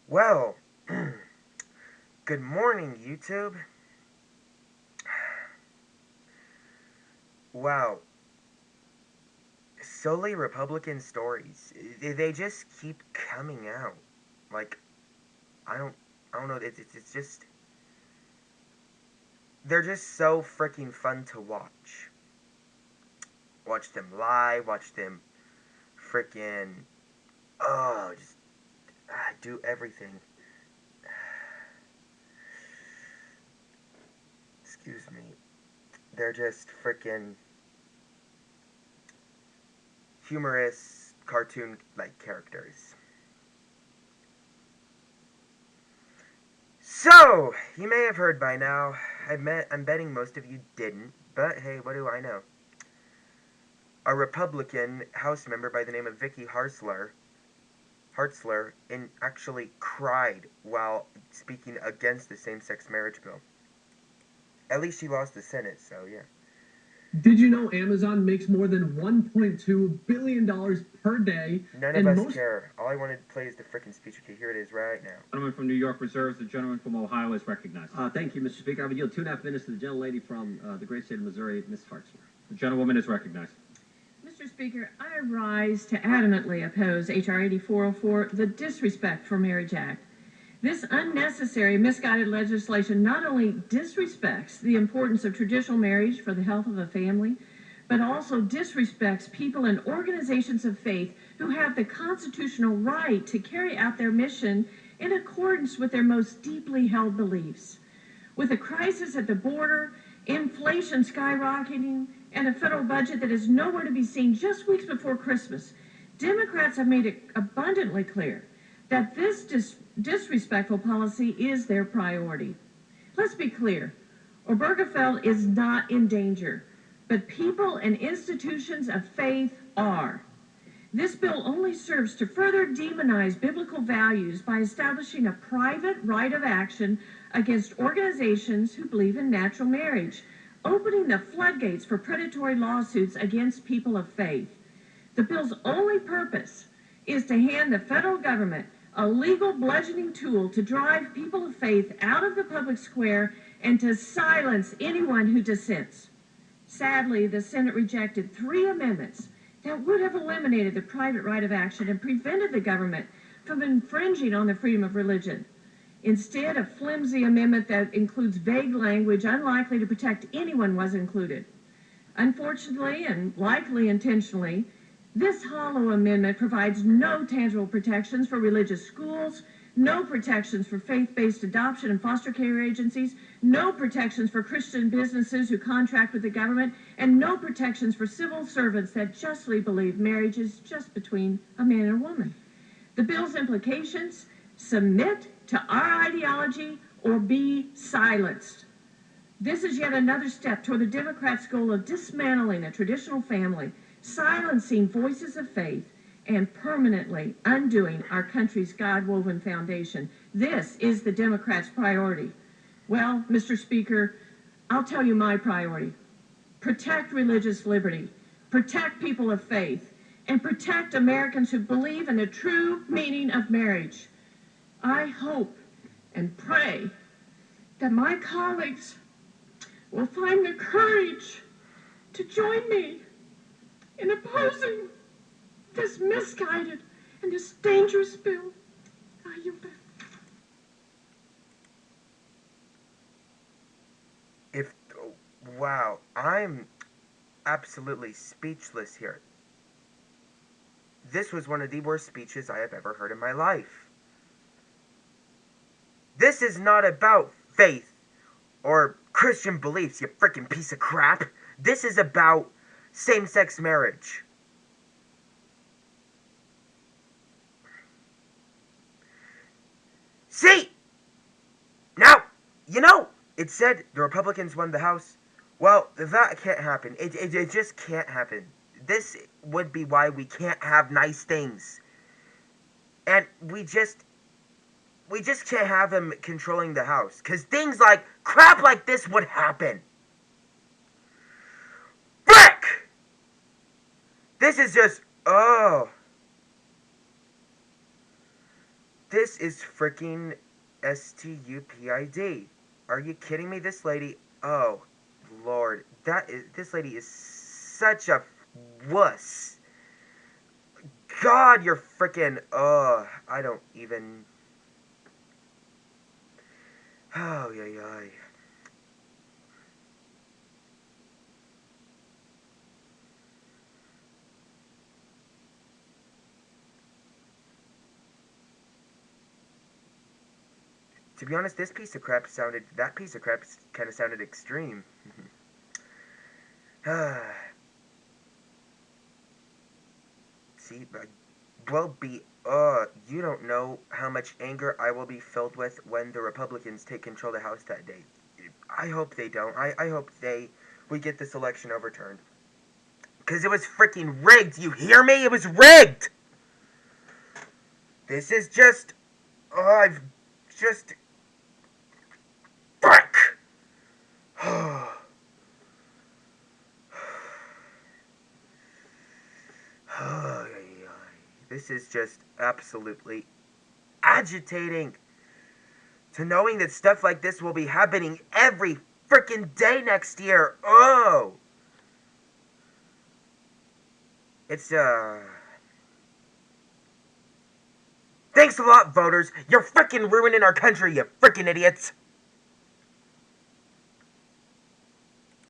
Well, good morning, YouTube. Wow, solely Republican stories. They just keep coming out. Like I don't, I don't know. It's just they're just so freaking fun to watch. Watch them lie. Watch them freaking just do everything. Excuse me. They're just freaking humorous cartoon like characters. So, you may have heard by now. I'm betting most of you didn't, but hey, what do I know? A Republican House member by the name of Vicky Hartzler, actually cried while speaking against the same-sex marriage bill. At least she lost the Senate, so yeah. Did you know Amazon makes more than $1.2 billion per day? None of us care. All I wanted to play is the frickin' speech. Okay, here it is right now. The gentleman from New York reserves. The gentleman from Ohio is recognized. Thank you, Mr. Speaker. I would yield 2.5 minutes to the gentlelady from the great state of Missouri, Ms. Hartzler. The gentlewoman is recognized. Mr. Speaker, I rise to adamantly oppose H.R. 8404, the Disrespect for Marriage Act. This unnecessary, misguided legislation not only disrespects the importance of traditional marriage for the health of a family, but also disrespects people and organizations of faith who have the constitutional right to carry out their mission in accordance with their most deeply held beliefs. With a crisis at the border, inflation skyrocketing, and a federal budget that is nowhere to be seen just weeks before Christmas, Democrats have made it abundantly clear that this disrespectful policy is their priority. Let's be clear, Obergefell is not in danger, but people and institutions of faith are. This bill only serves to further demonize biblical values by establishing a private right of action against organizations who believe in natural marriage, opening the floodgates for predatory lawsuits against people of faith. The bill's only purpose is to hand the federal government a legal bludgeoning tool to drive people of faith out of the public square and to silence anyone who dissents. Sadly, the Senate rejected 3 amendments that would have eliminated the private right of action and prevented the government from infringing on the freedom of religion. Instead, a flimsy amendment that includes vague language unlikely to protect anyone was included. Unfortunately, and likely intentionally, this hollow amendment provides no tangible protections for religious schools, no protections for faith-based adoption and foster care agencies, no protections for Christian businesses who contract with the government, and no protections for civil servants that justly believe marriage is just between a man and a woman. The bill's implications: submit to our ideology or be silenced. This is yet another step toward the Democrats' goal of dismantling a traditional family, silencing voices of faith, and permanently undoing our country's God-woven foundation. This is the Democrats' priority. Well, Mr. Speaker, I'll tell you my priority. Protect religious liberty, protect people of faith, and protect Americans who believe in the true meaning of marriage. I hope and pray that my colleagues will find the courage to join me in opposing this misguided and this dangerous bill. I yield back. Wow, I'm absolutely speechless here. This was one of the worst speeches I have ever heard in my life. This is not about faith or Christian beliefs, you freaking piece of crap. This is about same-sex marriage. See? Now, it said the Republicans won the House. Well, that can't happen. It just can't happen. This would be why we can't have nice things. And we just can't have them controlling the House. Because things like crap like this would happen. Frick! This is just, This is freaking stupid. Are you kidding me? This lady, oh, Lord, this lady is such a wuss. God, you're freaking, I don't even, oh, yeah, yeah. To be honest, that piece of crap kind of sounded extreme. See, you don't know how much anger I will be filled with when the Republicans take control of the House that day. I hope they don't. I hope we get this election overturned. Because it was freaking rigged, you hear me? It was rigged! This is just, I've just, frick! This is just absolutely agitating. To knowing that stuff like this will be happening every freaking day next year. Oh! It's, Thanks a lot, voters. You're freaking ruining our country, you freaking idiots.